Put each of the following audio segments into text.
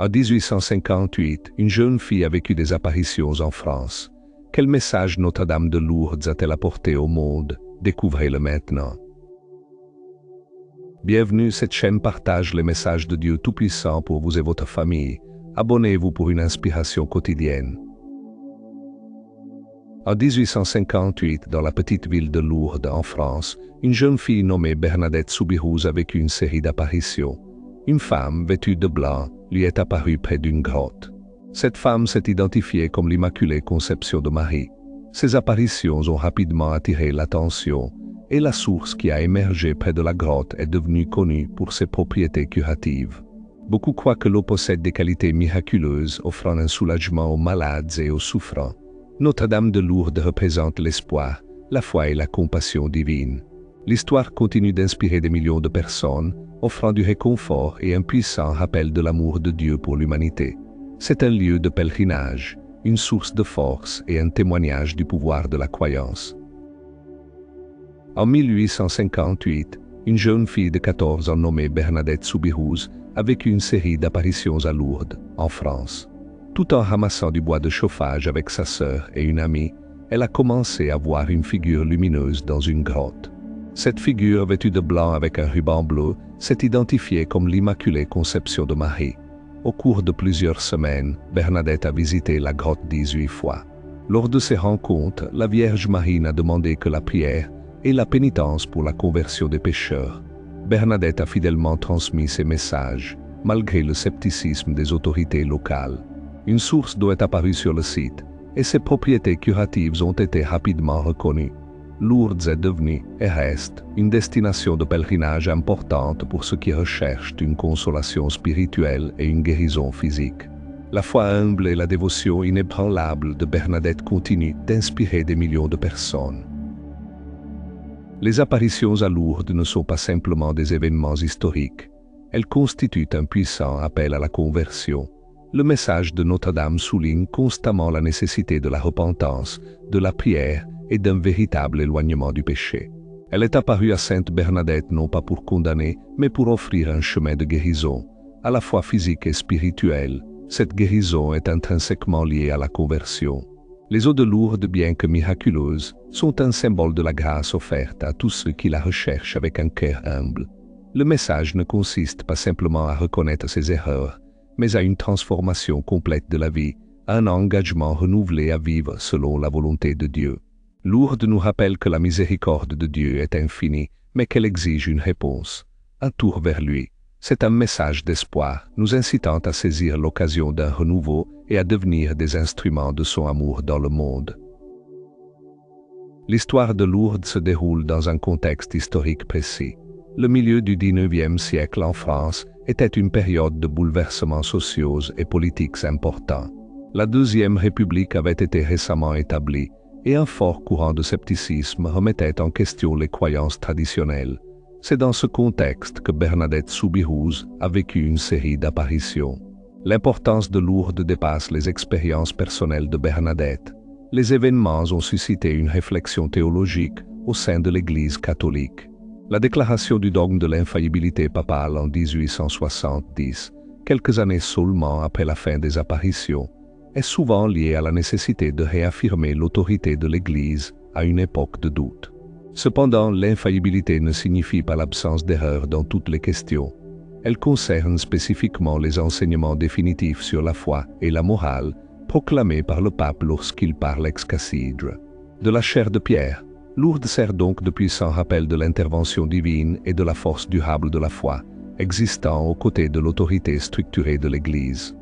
En 1858, une jeune fille a vécu des apparitions en France. Quel message Notre-Dame de Lourdes a-t-elle apporté au monde? Découvrez-le maintenant. Bienvenue, cette chaîne partage les messages de Dieu Tout-Puissant pour vous et votre famille. Abonnez-vous pour une inspiration quotidienne. En 1858, dans la petite ville de Lourdes, en France, une jeune fille nommée Bernadette Soubirous a vécu une série d'apparitions. Une femme, vêtue de blanc, lui est apparue près d'une grotte. Cette femme s'est identifiée comme l'Immaculée Conception de Marie. Ces apparitions ont rapidement attiré l'attention, et la source qui a émergé près de la grotte est devenue connue pour ses propriétés curatives. Beaucoup croient que l'eau possède des qualités miraculeuses, offrant un soulagement aux malades et aux souffrants. Notre-Dame de Lourdes représente l'espoir, la foi et la compassion divine. L'histoire continue d'inspirer des millions de personnes, offrant du réconfort et un puissant rappel de l'amour de Dieu pour l'humanité. C'est un lieu de pèlerinage, une source de force et un témoignage du pouvoir de la croyance. En 1858, une jeune fille de 14 ans nommée Bernadette Soubirous a vécu une série d'apparitions à Lourdes, en France. Tout en ramassant du bois de chauffage avec sa sœur et une amie, elle a commencé à voir une figure lumineuse dans une grotte. Cette figure, vêtue de blanc avec un ruban bleu, s'est identifiée comme l'Immaculée Conception de Marie. Au cours de plusieurs semaines, Bernadette a visité la grotte 18 fois. Lors de ces rencontres, la Vierge Marie n'a demandé que la prière et la pénitence pour la conversion des pécheurs. Bernadette a fidèlement transmis ces messages, malgré le scepticisme des autorités locales. Une source d'eau est apparue sur le site, et ses propriétés curatives ont été rapidement reconnues. Lourdes est devenue, et reste, une destination de pèlerinage importante pour ceux qui recherchent une consolation spirituelle et une guérison physique. La foi humble et la dévotion inébranlable de Bernadette continuent d'inspirer des millions de personnes. Les apparitions à Lourdes ne sont pas simplement des événements historiques. Elles constituent un puissant appel à la conversion. Le message de Notre-Dame souligne constamment la nécessité de la repentance, de la prière et d'un véritable éloignement du péché. Elle est apparue à Sainte Bernadette non pas pour condamner, mais pour offrir un chemin de guérison, à la fois physique et spirituelle. Cette guérison est intrinsèquement liée à la conversion. Les eaux de Lourdes, bien que miraculeuses, sont un symbole de la grâce offerte à tous ceux qui la recherchent avec un cœur humble. Le message ne consiste pas simplement à reconnaître ses erreurs, mais à une transformation complète de la vie, à un engagement renouvelé à vivre selon la volonté de Dieu. Lourdes nous rappelle que la miséricorde de Dieu est infinie, mais qu'elle exige une réponse, un tour vers lui. C'est un message d'espoir, nous incitant à saisir l'occasion d'un renouveau et à devenir des instruments de son amour dans le monde. L'histoire de Lourdes se déroule dans un contexte historique précis. Le milieu du XIXe siècle en France était une période de bouleversements sociaux et politiques importants. La Deuxième République avait été récemment établie, et un fort courant de scepticisme remettait en question les croyances traditionnelles. C'est dans ce contexte que Bernadette Soubirous a vécu une série d'apparitions. L'importance de Lourdes dépasse les expériences personnelles de Bernadette. Les événements ont suscité une réflexion théologique au sein de l'Église catholique. La déclaration du dogme de l'infaillibilité papale en 1870, quelques années seulement après la fin des apparitions, est souvent liée à la nécessité de réaffirmer l'autorité de l'Église à une époque de doute. Cependant, l'infaillibilité ne signifie pas l'absence d'erreur dans toutes les questions. Elle concerne spécifiquement les enseignements définitifs sur la foi et la morale proclamés par le pape lorsqu'il parle ex cathedra. De la chair de pierre, Lourdes sert donc de puissant rappel de l'intervention divine et de la force durable de la foi, existant aux côtés de l'autorité structurée de l'Église.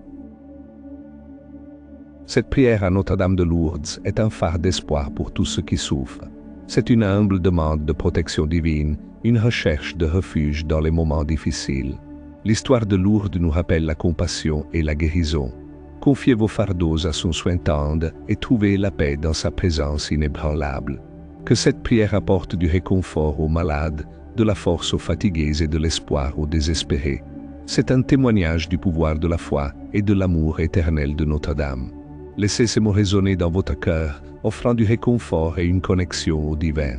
Cette prière à Notre-Dame de Lourdes est un phare d'espoir pour tous ceux qui souffrent. C'est une humble demande de protection divine, une recherche de refuge dans les moments difficiles. L'histoire de Lourdes nous rappelle la compassion et la guérison. Confiez vos fardeaux à son soin tendre et trouvez la paix dans sa présence inébranlable. Que cette prière apporte du réconfort aux malades, de la force aux fatigués et de l'espoir aux désespérés. C'est un témoignage du pouvoir de la foi et de l'amour éternel de Notre-Dame. Laissez ces mots résonner dans votre cœur, offrant du réconfort et une connexion au divin.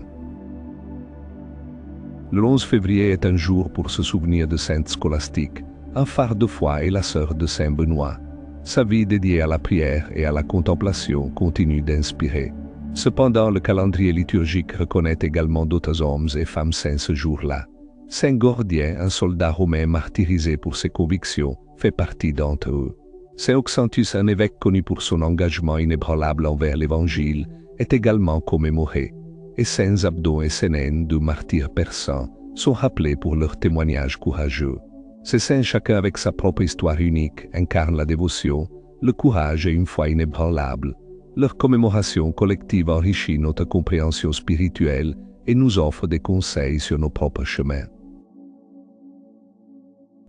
Le 11 février est un jour pour se souvenir de Sainte Scolastique, un phare de foi et la sœur de Saint Benoît. Sa vie dédiée à la prière et à la contemplation continue d'inspirer. Cependant, le calendrier liturgique reconnaît également d'autres hommes et femmes saints ce jour-là. Saint Gordien, un soldat romain martyrisé pour ses convictions, fait partie d'entre eux. Saint Auxentius, un évêque connu pour son engagement inébranlable envers l'Évangile, est également commémoré. Et Saints Abdon et Sénène, deux martyrs persans, sont rappelés pour leur témoignage courageux. Ces saints, chacun avec sa propre histoire unique, incarnent la dévotion, le courage et une foi inébranlable. Leur commémoration collective enrichit notre compréhension spirituelle et nous offre des conseils sur nos propres chemins.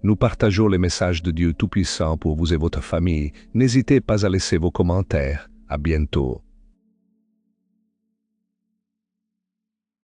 Nous partageons les messages de Dieu Tout-Puissant pour vous et votre famille. N'hésitez pas à laisser vos commentaires. À bientôt.